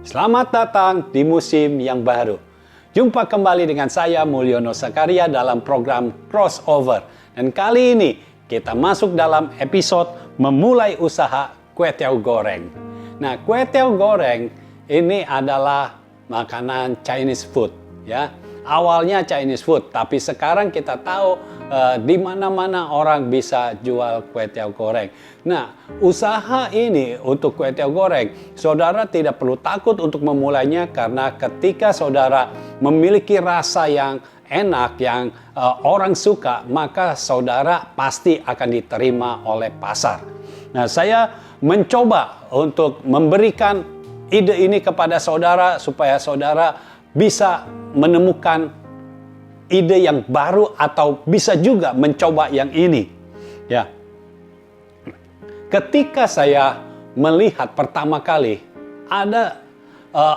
Selamat datang di musim yang baru. Jumpa kembali dengan saya Mulyono Zakaria dalam program Crossover. Dan kali ini kita masuk dalam episode memulai usaha kue tiaw goreng. Nah, kue tiaw goreng ini adalah makanan Chinese food, ya. Awalnya Chinese food, tapi sekarang kita tahu di mana-mana orang bisa jual kue tiaw goreng. Nah, usaha ini untuk kue tiaw goreng, saudara tidak perlu takut untuk memulainya karena ketika saudara memiliki rasa yang enak, yang orang suka, maka saudara pasti akan diterima oleh pasar. Nah, saya mencoba untuk memberikan ide ini kepada saudara supaya saudara bisa menemukan ide yang baru atau bisa juga mencoba yang ini. Ya. Ketika saya melihat pertama kali ada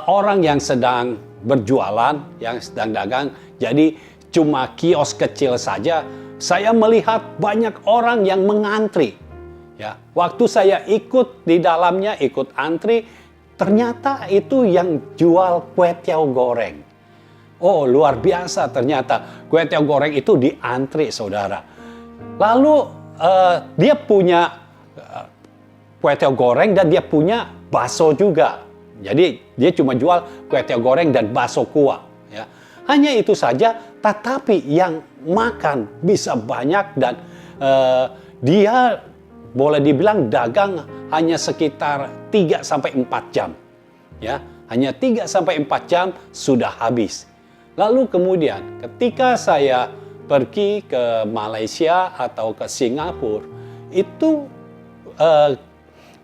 orang yang sedang berjualan, yang sedang dagang, jadi cuma kios kecil saja, saya melihat banyak orang yang mengantri. Ya, waktu saya ikut di dalamnya, ikut antri, ternyata itu yang jual kue tiaw goreng. Oh, luar biasa ternyata. Kue tiaw goreng itu diantri, saudara. Lalu dia punya kue tiaw goreng dan dia punya bakso juga. Jadi dia cuma jual kue tiaw goreng dan bakso kuah. Ya. Hanya itu saja, tetapi yang makan bisa banyak dan dia boleh dibilang dagang hanya sekitar 3-4 jam. Ya, hanya 3-4 jam sudah habis. Lalu kemudian ketika saya pergi ke Malaysia atau ke Singapura, itu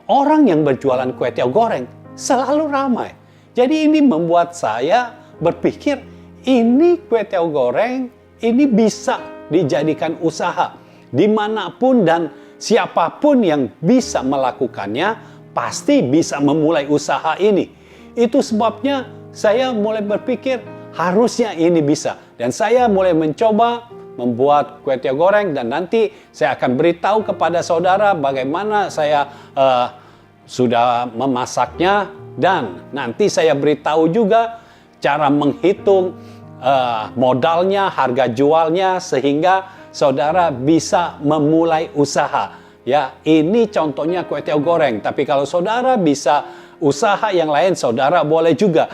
orang yang berjualan kue tiaw goreng selalu ramai. Jadi ini membuat saya berpikir ini kue tiaw goreng ini bisa dijadikan usaha dimanapun dan siapapun yang bisa melakukannya pasti bisa memulai usaha ini. Itu sebabnya saya mulai berpikir harusnya ini bisa. Dan saya mulai mencoba membuat kue tiaw goreng dan nanti saya akan beritahu kepada saudara bagaimana saya sudah memasaknya dan nanti saya beritahu juga cara menghitung modalnya, harga jualnya sehingga saudara bisa memulai usaha. Ya, ini contohnya kue tiaw goreng. Tapi kalau saudara bisa usaha yang lain, saudara boleh juga.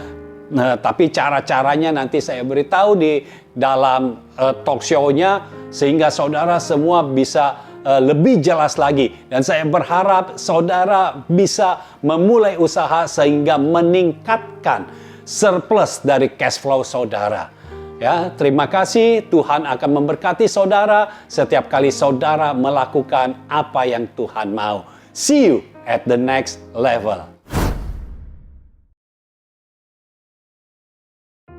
Nah, tapi cara-caranya nanti saya beritahu di dalam talk show-nya sehingga saudara semua bisa lebih jelas lagi. Dan saya berharap saudara bisa memulai usaha sehingga meningkatkan surplus dari cash flow saudara. Ya, terima kasih. Tuhan akan memberkati saudara setiap kali saudara melakukan apa yang Tuhan mau. See you at the next level.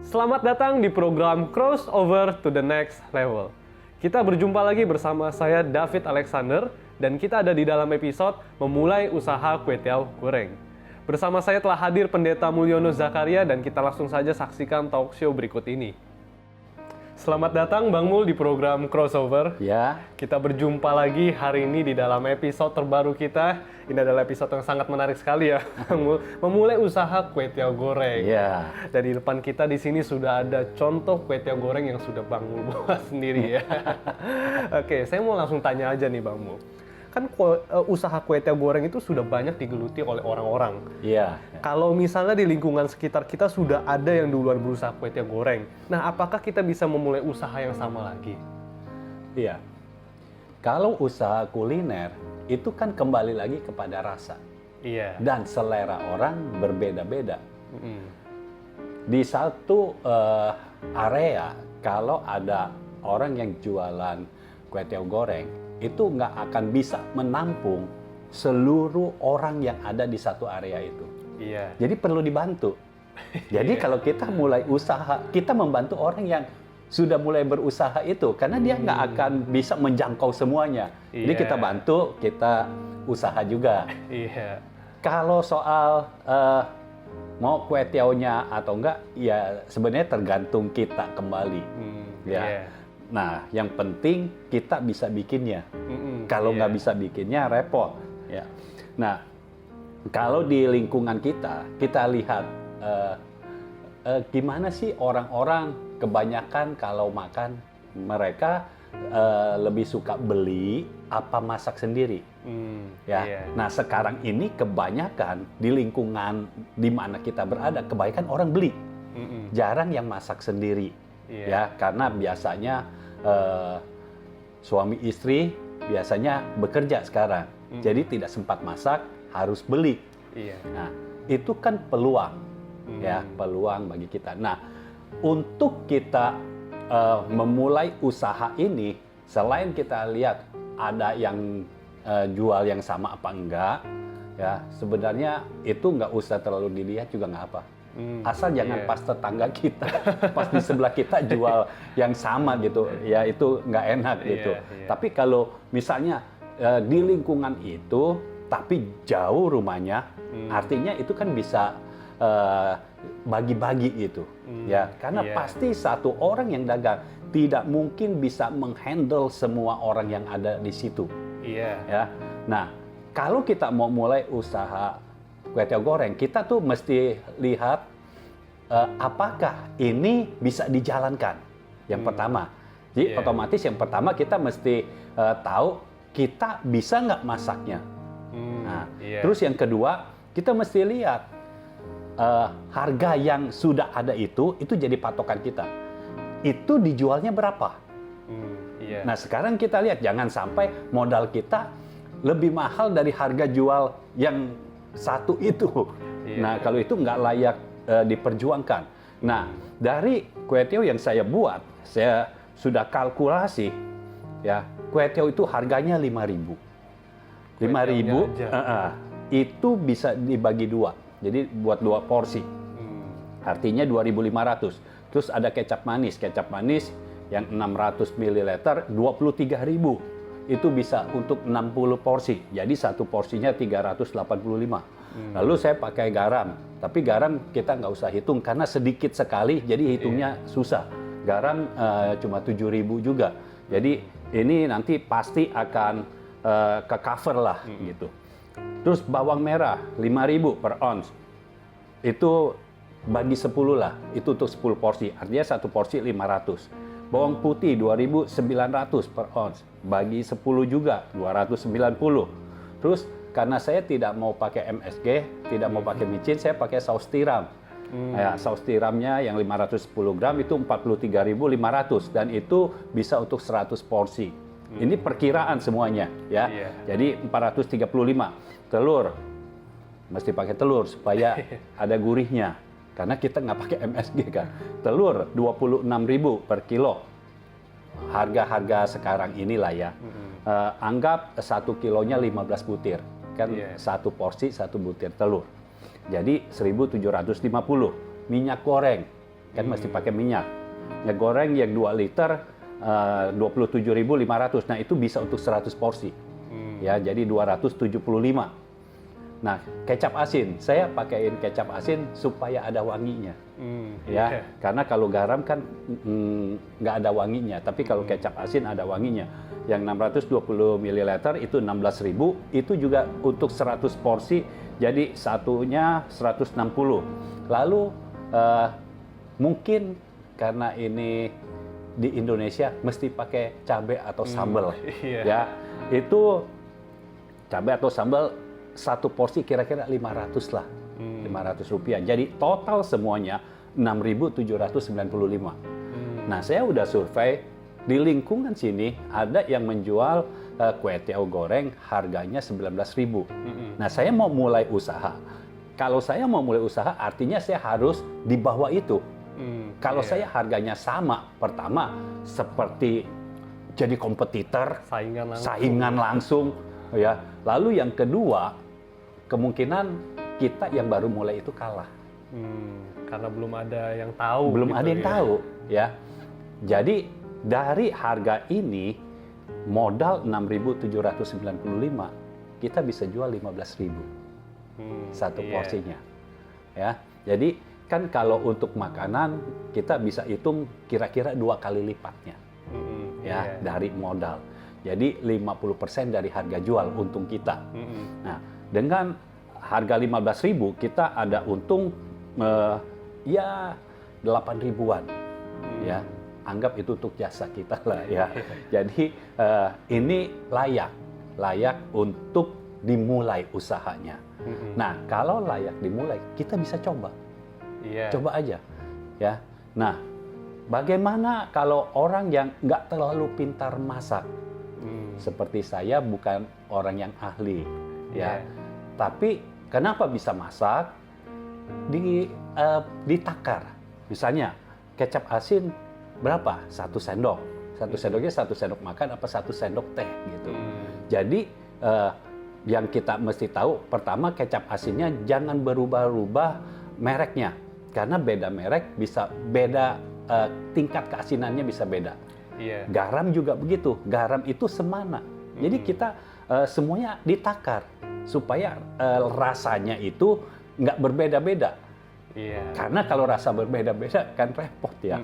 Selamat datang di program Crossover to the Next Level. Kita berjumpa lagi bersama saya David Alexander dan kita ada di dalam episode memulai usaha kue tiaw goreng. Bersama saya telah hadir Pendeta Mulyono Zakaria dan kita langsung saja saksikan talk show berikut ini. Selamat datang Bang Mul di program Crossover. Ya. Kita berjumpa lagi hari ini di dalam episode terbaru kita. Ini adalah episode yang sangat menarik sekali ya, Bang Mul. Memulai usaha kue tiaw goreng. Ya. Dan di depan kita di sini sudah ada contoh kue tiaw goreng yang sudah Bang Mul buat sendiri ya. Oke, saya mau langsung tanya aja nih Bang Mul. Kan usaha kue tiaw goreng itu sudah banyak digeluti oleh orang-orang. Iya. Kalau misalnya di lingkungan sekitar kita sudah ada yang duluan berusaha kue tiaw goreng, nah apakah kita bisa memulai usaha yang sama lagi? Iya. Kalau usaha kuliner itu kan kembali lagi kepada rasa. Iya. Dan selera orang berbeda-beda. Di satu area kalau ada orang yang jualan kue tiaw goreng itu nggak akan bisa menampung seluruh orang yang ada di satu area itu. Iya. Jadi perlu dibantu. Jadi kalau kita mulai usaha, kita membantu orang yang sudah mulai berusaha itu karena dia nggak akan bisa menjangkau semuanya. Jadi kita bantu, kita usaha juga. Iya. Kalau soal mau kue tiawnya atau enggak, ya sebenarnya tergantung kita kembali. Ya. Nah, yang penting kita bisa bikinnya. Kalau nggak bisa bikinnya repot. Ya. Nah, kalau di lingkungan kita lihat gimana sih orang-orang kebanyakan kalau makan mereka lebih suka beli apa masak sendiri. Ya. Iya. Nah, sekarang ini kebanyakan di lingkungan di mana kita berada, kebanyakan orang beli. Jarang yang masak sendiri. Iya. Ya, karena biasanya suami istri biasanya bekerja sekarang. Jadi tidak sempat masak, harus beli. Iya. Nah, itu kan peluang. Ya, peluang bagi kita. Nah, untuk kita memulai usaha ini, selain kita lihat ada yang jual yang sama apa enggak, ya sebenarnya itu nggak usah terlalu dilihat juga nggak apa. Asal jangan pas tetangga kita, pas di sebelah kita jual yang sama gitu, ya itu nggak enak gitu. Tapi kalau misalnya di lingkungan itu, tapi jauh rumahnya, artinya itu kan bisa bagi-bagi gitu, ya karena pasti satu orang yang dagang tidak mungkin bisa menghandle semua orang yang ada di situ. Ya, nah kalau kita mau mulai usaha kue tiaw goreng, kita tuh mesti lihat apakah ini bisa dijalankan. Yang pertama, jadi otomatis yang pertama kita mesti tahu kita bisa nggak masaknya. Nah, terus yang kedua kita mesti lihat harga yang sudah ada itu jadi patokan kita. Itu dijualnya berapa? Nah, sekarang kita lihat jangan sampai modal kita lebih mahal dari harga jual yang satu itu. Nah, kalau itu nggak layak diperjuangkan. Nah, dari kue tiaw yang saya buat, saya sudah kalkulasi, ya kue tiaw itu harganya 5.000. 5.000 itu bisa dibagi dua. Jadi buat 2 porsi. Artinya 2.500. Terus ada kecap manis yang 600 ml 23.000. Itu bisa untuk 60 porsi. Jadi satu porsinya 385. Lalu saya pakai garam. Tapi garam kita nggak usah hitung karena sedikit sekali jadi hitungnya susah. Garam cuma 7.000 juga. Jadi ini nanti pasti akan ke cover lah gitu. Terus bawang merah 5.000 per ons. Itu bagi 10 lah. Itu untuk 10 porsi. Artinya satu porsi 500. Bawang putih 2.900 per ons. Bagi 10 juga 290. Terus karena saya tidak mau pakai MSG, tidak mau pakai micin, saya pakai saus tiram. Ya, saus tiramnya yang 510 gram itu 43.500 dan itu bisa untuk 100 porsi. Ini perkiraan semuanya ya. Jadi 435. Telur mesti pakai telur supaya ada gurihnya. Karena kita nggak pakai MSG kan. Telur 26.000 per kilo. Harga-harga sekarang inilah ya. Anggap 1 kilonya 15 butir. Kan satu porsi 1 butir telur. Jadi 1.750. Minyak goreng. Kan mesti pakai minyak. Minyak goreng yang 2 liter 27.500. Nah, itu bisa untuk 100 porsi. Ya, jadi 275. Nah, kecap asin, saya pakaiin kecap asin supaya ada wanginya, ya. Karena kalau garam kan nggak ada wanginya, tapi kalau kecap asin ada wanginya. Yang 620 ml itu 16.000, itu juga untuk 100 porsi, jadi satunya 160. Lalu mungkin karena ini di Indonesia mesti pakai cabai atau sambal, ya. Itu cabai atau sambal satu porsi kira-kira 500 lah, 500 rupiah. Jadi total semuanya 6.795. Nah, saya udah survei di lingkungan sini ada yang menjual kue tiaw goreng harganya 19.000. Nah, saya mau mulai usaha. Kalau saya mau mulai usaha, artinya saya harus di bawah itu. Kalau saya harganya sama, pertama seperti jadi kompetitor, saingan langsung, ya. Lalu yang kedua, kemungkinan kita yang baru mulai itu kalah. Karena belum ada yang tahu. Belum gitu, ada yang tahu, ya. Jadi dari harga ini modal 6.795, kita bisa jual 15.000 satu porsinya, ya. Jadi kan kalau untuk makanan kita bisa hitung kira-kira 2 kali lipatnya, ya dari modal. Jadi 50% dari harga jual untung kita. Nah, dengan harga 15.000 kita ada untung ya 8 ribuan, ya. Anggap itu untuk jasa kita lah ya. Jadi ini layak untuk dimulai usahanya. Nah, kalau layak dimulai, kita bisa coba. Coba aja, ya. Nah, bagaimana kalau orang yang nggak terlalu pintar masak? Seperti saya bukan orang yang ahli, ya. Tapi kenapa bisa masak? Ditakar. Misalnya, kecap asin berapa? 1 sendok. 1 sendoknya 1 sendok makan apa 1 sendok teh gitu. Jadi yang kita mesti tahu, pertama kecap asinnya jangan berubah-ubah mereknya. Karena beda merek bisa beda, tingkat keasinannya bisa beda. Garam juga begitu. Garam itu semana. Jadi kita semuanya ditakar supaya rasanya itu nggak berbeda-beda. Karena kalau rasa berbeda-beda kan repot ya.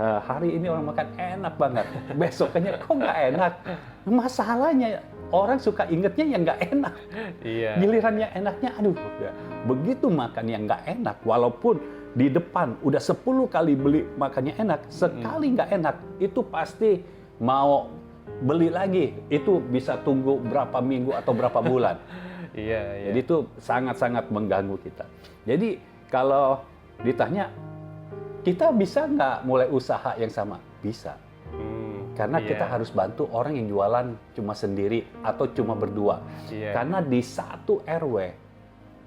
Hari ini orang makan enak banget, besoknya kok nggak enak. Masalahnya orang suka ingetnya yang nggak enak. Giliran yang enaknya, aduh, ya. Begitu makan yang nggak enak, walaupun di depan udah 10 kali beli makannya enak, sekali nggak enak, itu pasti mau beli lagi. Itu bisa tunggu berapa minggu atau berapa bulan. Jadi itu sangat-sangat mengganggu kita. Jadi kalau ditanya, kita bisa nggak mulai usaha yang sama? Bisa. Karena kita harus bantu orang yang jualan cuma sendiri atau cuma berdua. Karena di satu RW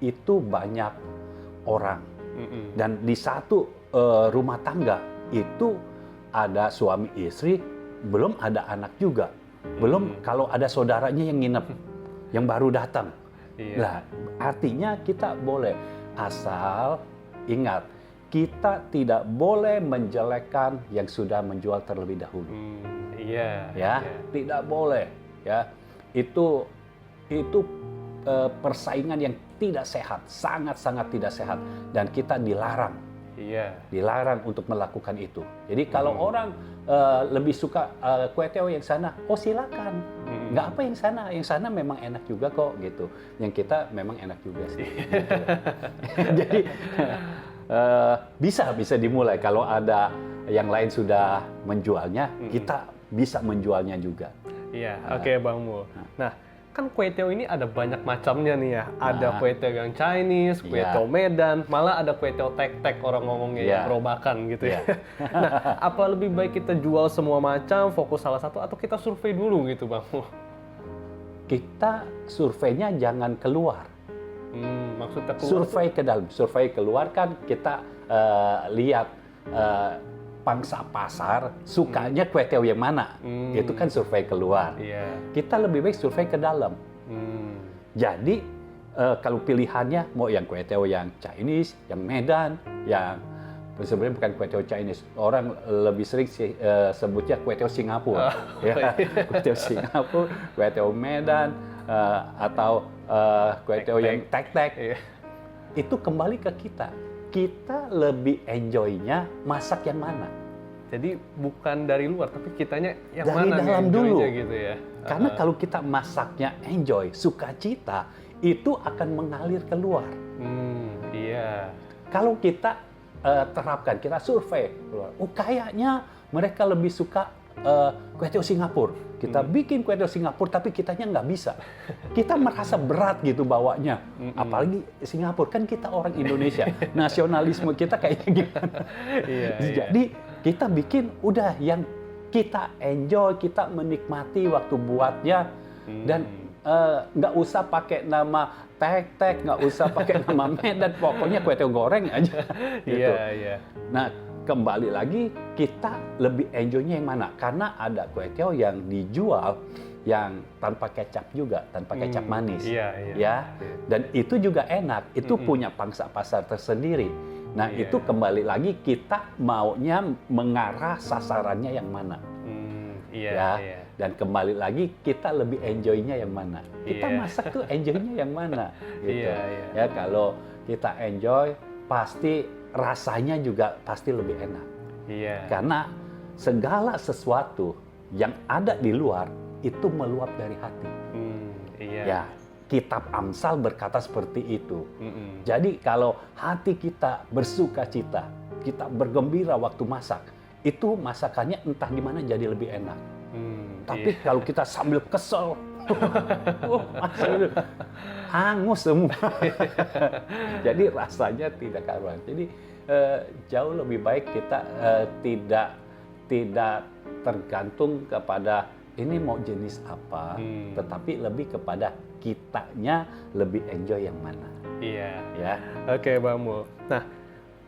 itu banyak orang. Dan di satu rumah tangga itu ada suami istri, belum ada anak juga. Belum kalau ada saudaranya yang nginep, yang baru datang. Nah, artinya kita boleh, asal ingat, kita tidak boleh menjelekkan yang sudah menjual terlebih dahulu. Tidak boleh. Ya, itu persaingan yang tidak sehat, sangat-sangat tidak sehat, dan kita dilarang. Dilarang untuk melakukan itu. Jadi kalau orang lebih suka kue teo yang sana, oh silakan. Nggak apa yang sana memang enak juga kok gitu. Yang kita memang enak juga sih. Gitu. Jadi bisa dimulai kalau ada yang lain sudah menjualnya, kita bisa menjualnya juga. Oke Bang Mul. Nah, kan kue teo ini ada banyak macamnya nih ya. Ada kue teo yang Chinese, kue teo Medan, malah ada kue teo tek-tek orang ngomongnya yang gerobakan gitu ya. Nah, apa lebih baik kita jual semua macam, fokus salah satu, atau kita survei dulu gitu Bang Mul? Kita surveinya jangan keluar. Maksudnya keluar survei ke dalam, survei keluar kan kita lihat pangsa pasar sukanya kue teo yang mana, itu kan survei keluar. Kita lebih baik survei ke dalam. Jadi kalau pilihannya mau yang kue teo yang Chinese, yang Medan, yang sebenarnya bukan kue teo Chinese, orang lebih sering sebutnya kue teo Singapura. Kue teo Singapura, kue teo Medan, atau kue teo yang tek-tek. Itu kembali ke kita. Kita lebih enjoy-nya masak yang mana. Jadi bukan dari luar, tapi kitanya yang dari mana dalam dulu. Gitu ya. Karena kalau kita masaknya enjoy, sukacita, itu akan mengalir keluar. Kalau kita terapkan, kita survei, kayaknya mereka lebih suka kue teo Singapura. Kita bikin kue teo Singapura, tapi kitanya nggak bisa. Kita merasa berat gitu bawanya. Apalagi Singapura, kan kita orang Indonesia. Nasionalisme kita kayaknya gimana. Jadi kita bikin udah yang kita enjoy, kita menikmati waktu buatnya. Dan nggak usah pakai nama tek-tek, nggak usah pakai nama Medan, pokoknya kue teo goreng aja. Gitu. Nah, kembali lagi kita lebih enjoy-nya yang mana? Karena ada kue teo yang dijual yang tanpa kecap juga, tanpa kecap manis, ya. Dan itu juga enak, itu punya pangsa pasar tersendiri. Nah, itu kembali lagi kita maunya mengarah sasarannya yang mana. Dan kembali lagi kita lebih enjoy-nya yang mana. Kita masak tuh enjoy-nya yang mana, gitu. Ya, kalau kita enjoy pasti rasanya juga pasti lebih enak. Karena segala sesuatu yang ada di luar itu meluap dari hati. Ya, Kitab Amsal berkata seperti itu. Jadi kalau hati kita bersuka cita, kita bergembira waktu masak, itu masakannya entah gimana jadi lebih enak. Tapi kalau kita sambil kesel, hangus semua. Jadi rasanya tidak karuan. Jadi jauh lebih baik kita tidak tergantung kepada ini mau jenis apa, tetapi lebih kepada kitanya lebih enjoy yang mana. Iya. Ya. Oke, Bang Mul. Nah,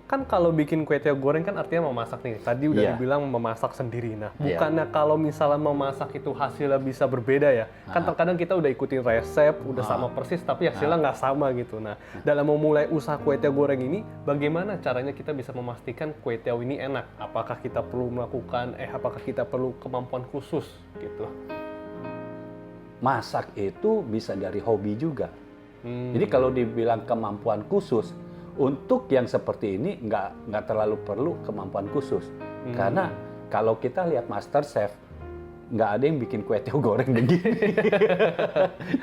kan kalau bikin kue tiaw goreng kan artinya memasak nih. Tadi udah dibilang memasak sendiri. Nah, bukannya kalau misalnya memasak itu hasilnya bisa berbeda ya? Kan terkadang kita udah ikutin resep, udah sama persis, tapi hasilnya nggak sama gitu. Nah, dalam memulai usaha kue tiaw goreng ini, bagaimana caranya kita bisa memastikan kue tiaw ini enak? Apakah kita perlu apakah kita perlu kemampuan khusus gitu? Masak itu bisa dari hobi juga. Jadi kalau dibilang kemampuan khusus, untuk yang seperti ini nggak terlalu perlu kemampuan khusus. Karena kalau kita lihat MasterChef, nggak ada yang bikin kue tiaw goreng begini.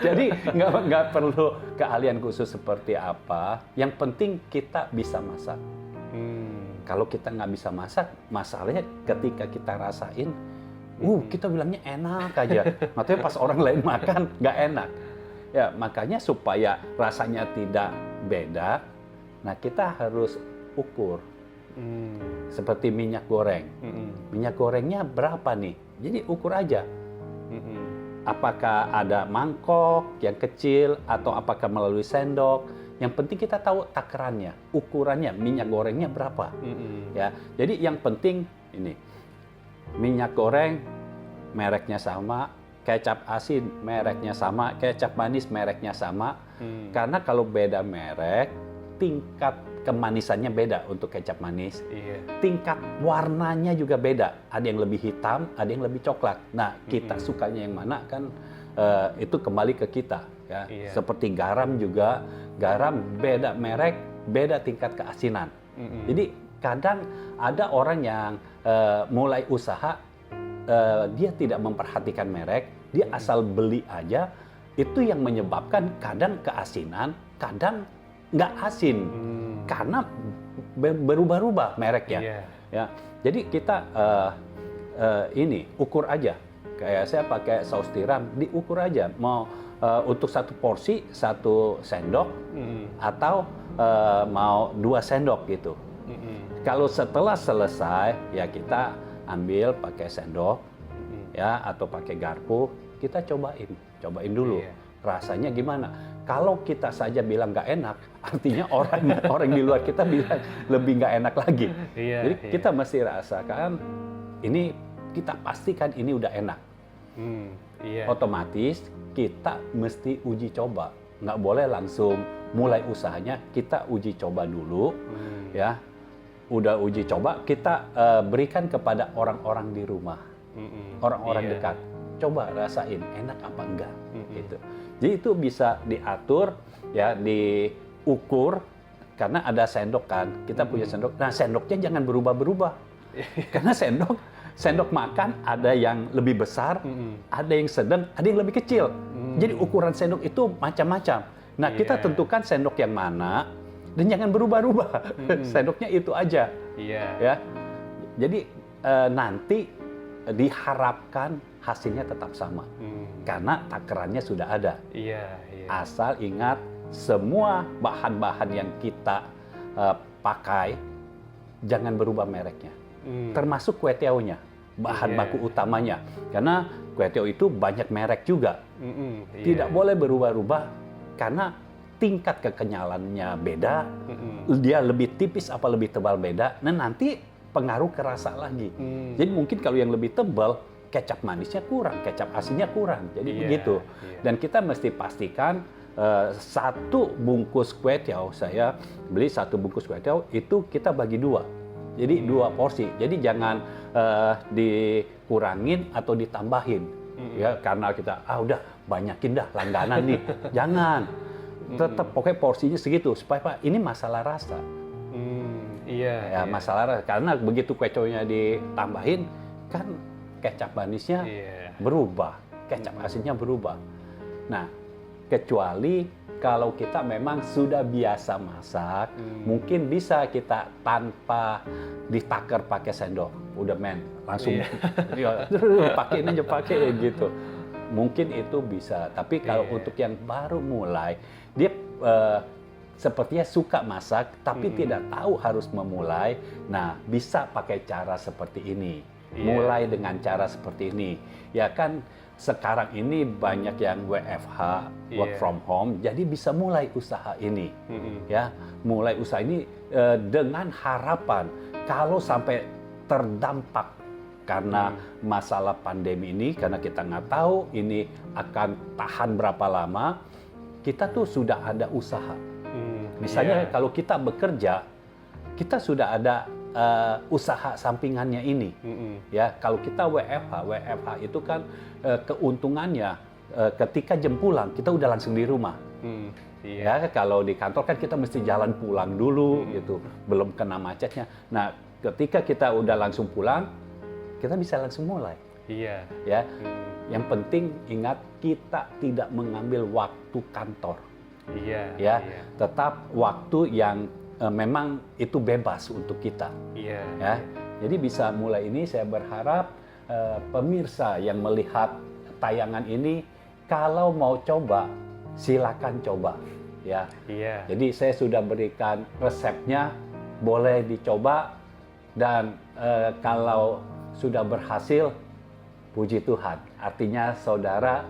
Jadi nggak perlu keahlian khusus seperti apa. Yang penting kita bisa masak. Kalau kita nggak bisa masak, masalahnya ketika kita rasain, kita bilangnya enak aja. Makanya pas orang lain makan nggak enak. Ya makanya supaya rasanya tidak beda, nah kita harus ukur. Seperti minyak goreng. Minyak gorengnya berapa nih? Jadi ukur aja. Apakah ada mangkok yang kecil atau apakah melalui sendok? Yang penting kita tahu takarannya, ukurannya, minyak gorengnya berapa. Ya, jadi yang penting ini. Minyak goreng mereknya sama, kecap asin mereknya sama, kecap manis mereknya sama. Karena kalau beda merek, tingkat kemanisannya beda untuk kecap manis. Tingkat warnanya juga beda. Ada yang lebih hitam, ada yang lebih coklat. Nah, kita sukanya yang mana kan itu kembali ke kita. Ya. Seperti garam juga, garam beda merek, beda tingkat keasinan. Jadi kadang ada orang yang mulai usaha, dia tidak memperhatikan merek, dia asal beli aja, itu yang menyebabkan kadang keasinan, kadang nggak asin, karena berubah-ubah mereknya. Ya, jadi kita ini ukur aja, kayak saya pakai saus tiram, diukur aja mau untuk satu porsi 1 sendok atau mau 2 sendok gitu. Kalau setelah selesai, ya kita ambil pakai sendok, ya atau pakai garpu, kita cobain dulu, rasanya gimana. Kalau kita saja bilang nggak enak, artinya orang di luar kita bilang lebih nggak enak lagi. Jadi kita mesti rasakan, ini kita pastikan ini udah enak. Otomatis kita mesti uji coba, nggak boleh langsung mulai usahanya, kita uji coba dulu, ya. Udah uji coba, kita berikan kepada orang-orang di rumah, orang-orang dekat. Coba rasain, enak apa enggak, gitu. Jadi itu bisa diatur, ya, diukur, karena ada sendok kan, kita punya sendok. Nah, sendoknya jangan berubah-berubah, karena sendok makan ada yang lebih besar, ada yang sedang, ada yang lebih kecil. Jadi ukuran sendok itu macam-macam. Nah, kita tentukan sendok yang mana. Dan jangan berubah-ubah, sendoknya itu aja. Ya. Jadi nanti diharapkan hasilnya tetap sama, karena takarannya sudah ada. Asal ingat, semua bahan-bahan yang kita pakai, jangan berubah mereknya. Termasuk kue tiawnya, bahan baku utamanya. Karena kue tiaw itu banyak merek juga. Tidak boleh berubah-ubah, karena tingkat kekenyalannya beda, dia lebih tipis apa lebih tebal beda, nah nanti pengaruh kerasa lagi. Jadi mungkin kalau yang lebih tebal, kecap manisnya kurang, kecap asinnya kurang, jadi begitu. Dan kita mesti pastikan 1 bungkus kue tiaw, saya beli 1 bungkus kue tiaw, itu kita bagi 2. Jadi 2 porsi, jadi jangan dikurangin atau ditambahin. Ya, karena kita, udah banyakin dah langganan nih, jangan. Tetap pokoknya porsinya segitu supaya Pak ini masalah rasa. Masalah rasa, karena begitu kue tiawnya ditambahin kan kecap manisnya berubah, kecap asinnya berubah. Nah, Kecuali kalau kita memang sudah biasa masak, mungkin bisa kita tanpa ditakar pakai sendok. Udah men, langsung ya, pakai ini aja pakai gitu. Mungkin itu bisa. Tapi kalau untuk yang baru mulai, dia sepertinya suka masak, tapi tidak tahu harus memulai. Nah, bisa pakai cara seperti ini. Mulai dengan cara seperti ini. Ya kan, sekarang ini banyak yang WFH, work from home, jadi bisa mulai usaha ini. Ya, mulai usaha ini dengan harapan kalau sampai terdampak karena masalah pandemi ini, karena kita nggak tahu ini akan tahan berapa lama, kita tuh sudah ada usaha. Misalnya kalau kita bekerja, kita sudah ada usaha sampingannya ini. Ya, kalau kita WFH itu kan keuntungannya ketika jam pulang kita udah langsung di rumah. Ya, kalau di kantor kan kita mesti jalan pulang dulu gitu, belum kena macetnya. Nah, ketika kita udah langsung pulang, kita bisa langsung mulai. Ya, yang penting ingat kita tidak mengambil waktu kantor. Tetap waktu yang memang itu bebas untuk kita. Ya, jadi bisa mulai ini. Saya berharap pemirsa yang melihat tayangan ini, kalau mau coba, silakan coba. Ya, jadi saya sudah berikan resepnya, boleh dicoba dan kalau sudah berhasil, puji Tuhan. Artinya saudara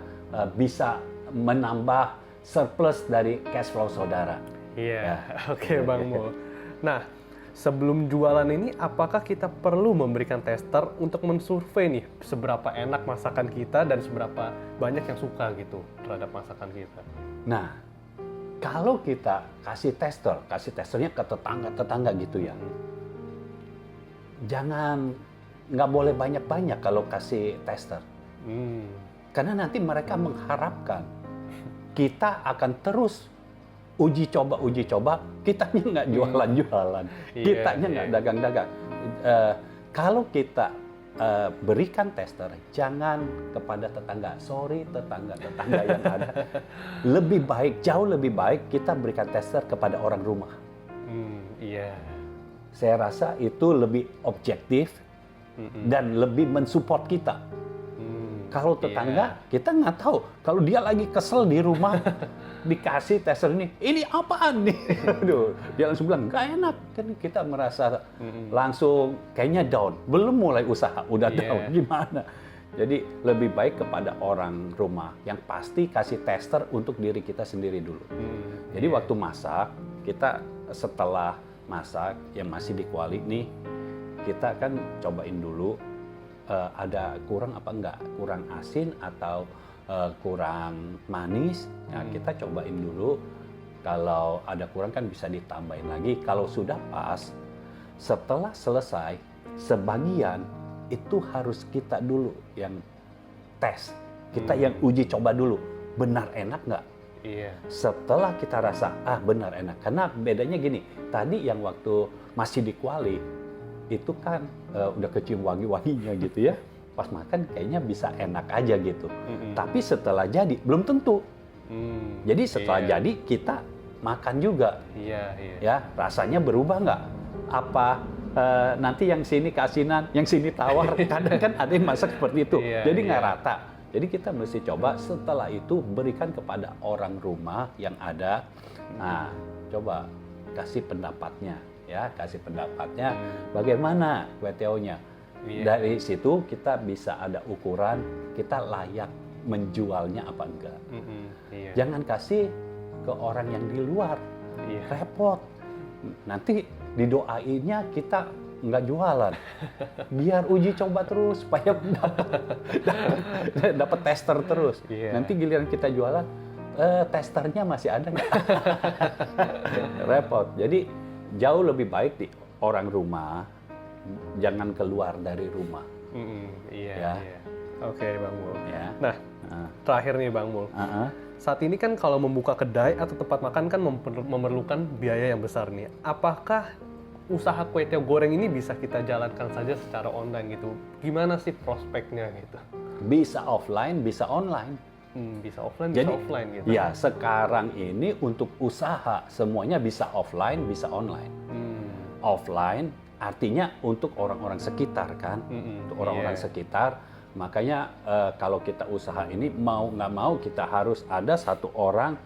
bisa menambah surplus dari cash flow saudara. Oke Bang Mul. Nah, sebelum jualan ini, apakah kita perlu memberikan tester untuk mensurvei nih seberapa enak masakan kita dan seberapa banyak yang suka gitu terhadap masakan kita? Nah, kalau kita kasih testernya ke tetangga gitu ya. Nggak boleh banyak-banyak kalau kasih tester. Karena nanti mereka mengharapkan kita akan terus uji coba, kitanya nggak jualan-jualan, kitanya nggak dagang-dagang. Kalau kita berikan tester, jangan kepada tetangga. Sorry tetangga yang ada. Jauh lebih baik kita berikan tester kepada orang rumah. Saya rasa itu lebih objektif dan lebih mensupport kita. Kalau tetangga, kita nggak tahu. Kalau dia lagi kesel di rumah, dikasih tester ini apaan nih? Aduh, dia langsung bilang, nggak enak. Kan kita merasa langsung kayaknya down. Belum mulai usaha, udah down. Gimana? Jadi lebih baik kepada orang rumah. Yang pasti kasih tester untuk diri kita sendiri dulu. Jadi waktu masak, kita setelah masak, yang masih di kuali nih, kita kan cobain dulu. Ada kurang apa enggak, kurang asin atau kurang manis, nah kita cobain dulu. Kalau ada kurang kan bisa ditambahin lagi. Kalau sudah pas, setelah selesai, sebagian itu harus kita dulu yang tes, kita yang uji coba dulu, benar enak nggak? Setelah kita rasa, benar enak, karena bedanya gini, tadi yang waktu masih di kuali, itu kan udah kecium wangi-wanginya gitu ya. Pas makan kayaknya bisa enak aja gitu. Tapi setelah jadi belum tentu. Jadi setelah jadi kita makan juga. Ya, rasanya berubah nggak? Apa nanti yang sini keasinan, yang sini tawar. Kadang kan ada yang masak seperti itu. Jadi nggak rata. Jadi kita mesti coba, setelah itu berikan kepada orang rumah yang ada. Nah, coba kasih pendapatnya. Ya, kasih pendapatnya bagaimana kue teonya. Dari situ kita bisa ada ukuran kita layak menjualnya apa enggak. Jangan kasih ke orang yang di luar, repot. Nanti didoainnya kita nggak jualan. Biar uji coba terus supaya dapat tester terus. Nanti giliran kita jualan, testernya masih ada nggak? Repot. Jadi jauh lebih baik di orang rumah, jangan keluar dari rumah. Oke, Bang Mul. Nah, terakhir nih Bang Mul. Saat ini kan kalau membuka kedai atau tempat makan kan memerlukan biaya yang besar nih. Apakah usaha kue tiaw goreng ini bisa kita jalankan saja secara online gitu? Gimana sih prospeknya gitu? Bisa offline, bisa online. Bisa offline, Jadi, bisa offline gitu. ya sekarang ini untuk usaha semuanya bisa offline, bisa online. Offline artinya untuk orang-orang sekitar kan, untuk orang-orang sekitar. Makanya kalau kita usaha ini mau nggak mau kita harus ada satu orang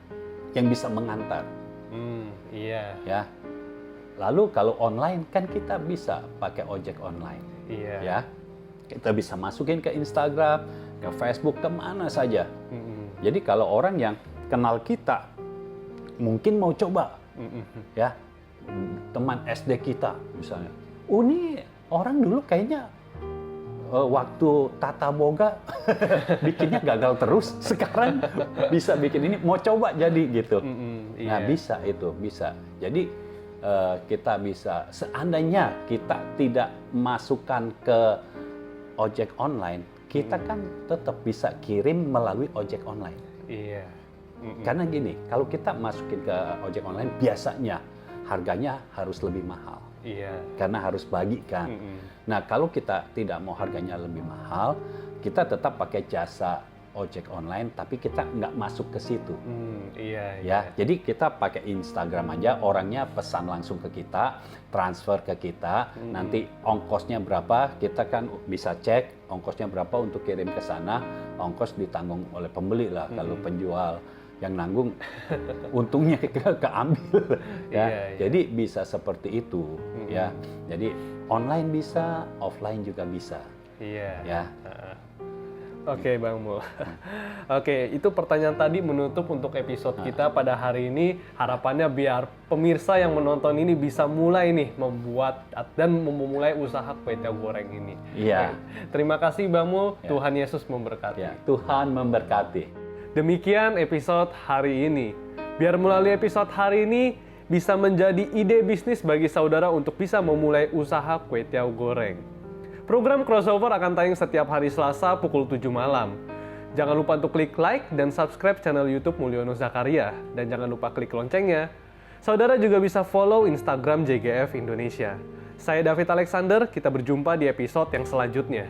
yang bisa mengantar. Iya. Ya. Lalu kalau online kan kita bisa pakai ojek online. Iya. Ya. Kita bisa masukin ke Instagram, ke Facebook, kemana saja. Jadi kalau orang yang kenal kita mungkin mau coba, ya teman SD kita misalnya, ini orang dulu kayaknya waktu Tata Boga bikinnya gagal terus, sekarang bisa bikin ini, mau coba jadi gitu. Nah bisa itu, bisa. Jadi kita bisa, seandainya kita tidak masukkan ke ojek online, kita kan tetap bisa kirim melalui ojek online. Iya. Karena gini, kalau kita masukin ke ojek online, biasanya harganya harus lebih mahal. Iya. Karena harus bagikan. Nah, kalau kita tidak mau harganya lebih mahal, kita tetap pakai jasa ojek online, tapi kita nggak masuk ke situ. Iya. Ya, jadi kita pakai Instagram aja, orangnya pesan langsung ke kita, transfer ke kita, nanti ongkosnya berapa, kita kan bisa cek ongkosnya berapa untuk kirim ke sana, ongkos ditanggung oleh pembeli lah, kalau penjual yang nanggung untungnya keambil ya. Iya. Jadi bisa seperti itu ya. Jadi online bisa, offline juga bisa. Iya. Ya. Oke, Bang Mul. Oke, itu pertanyaan tadi menutup untuk episode kita pada hari ini. Harapannya biar pemirsa yang menonton ini bisa mulai nih membuat dan memulai usaha kue tiaw goreng ini. Iya. Terima kasih Bang Mul. Tuhan Yesus memberkati. Ya, Tuhan memberkati. Demikian episode hari ini. Biar melalui episode hari ini bisa menjadi ide bisnis bagi saudara untuk bisa memulai usaha kue tiaw goreng. Program Crossover akan tayang setiap hari Selasa pukul 7 malam. Jangan lupa untuk klik like dan subscribe channel YouTube Mulyono Zakaria. Dan jangan lupa klik loncengnya. Saudara juga bisa follow Instagram JGF Indonesia. Saya David Alexander, kita berjumpa di episode yang selanjutnya.